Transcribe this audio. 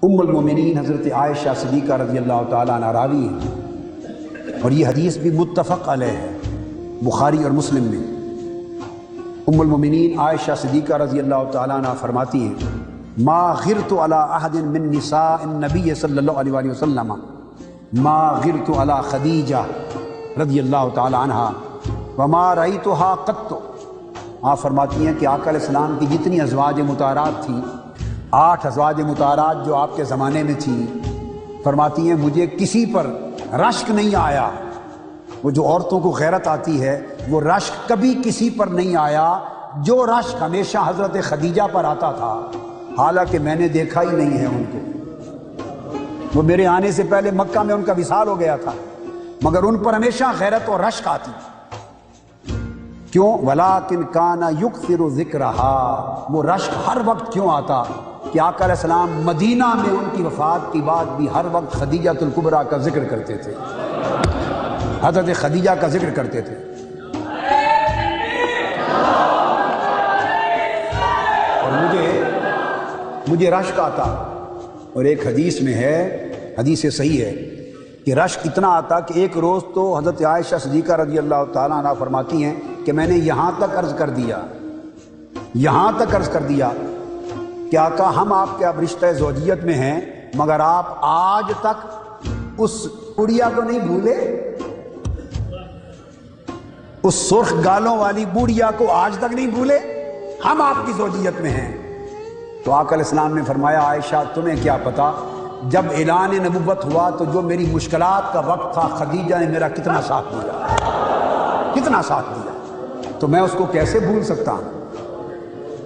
ام المومنین حضرت عائشہ صدیقہ رضی اللہ تعالیٰ عنہ راوی ہیں، اور یہ حدیث بھی متفق علیہ ہے بخاری اور مسلم میں۔ ام المومنین عائشہ صدیقہ رضی اللہ تعالیٰ عنہ فرماتی ہیں ما غرت علی احد من نساء النبی صلی اللہ علیہ وآلہ وسلم ما غرت علی خدیجہ رضی اللہ تعالیٰ عنہ وما رأیتها قط۔ آپ فرماتی ہیں کہ آقا علیہ السلام کی جتنی ازواج مطہرات تھیں، 8 ازواج مطہرات جو آپ کے زمانے میں تھیں، فرماتی ہیں مجھے کسی پر رشک نہیں آیا۔ وہ جو عورتوں کو غیرت آتی ہے وہ رشک کبھی کسی پر نہیں آیا، جو رشک ہمیشہ حضرت خدیجہ پر آتا تھا، حالانکہ میں نے دیکھا ہی نہیں ہے ان کو، وہ میرے آنے سے پہلے مکہ میں ان کا وصال ہو گیا تھا، مگر ان پر ہمیشہ غیرت اور رشک آتی۔ کیوں؟ وَلَٰكِنْ كَانَ يُكْثِرُ ذِكْرَهَا، وہ رشک ہر وقت کیوں آتا کہ آقا علیہ السلام مدینہ میں ان کی وفات کی بعد بھی ہر وقت خدیجہ الکبریٰ کا ذکر کرتے تھے، حضرت خدیجہ کا ذکر کرتے تھے۔ اور مجھے رشک آتا، اور ایک حدیث میں ہے، حدیث صحیح ہے کہ رشک اتنا آتا کہ ایک روز تو حضرت عائشہ صدیقہ رضی اللہ تعالیٰ عنہ فرماتی ہیں کہ میں نے یہاں تک عرض کر دیا کہ آقا ہم آپ کے اب رشتہ زوجیت میں ہیں، مگر آپ آج تک اس بڑھیا کو نہیں بھولے، اس سرخ گالوں والی بوڑھیا کو آج تک نہیں بھولے، ہم آپ کی زوجیت میں ہیں۔ تو آقا علیہ السلام نے فرمایا عائشہ تمہیں کیا پتا، جب اعلان نبوت ہوا تو جو میری مشکلات کا وقت تھا خدیجہ نے میرا کتنا ساتھ دیا، تو میں اس کو کیسے بھول سکتا ہوں۔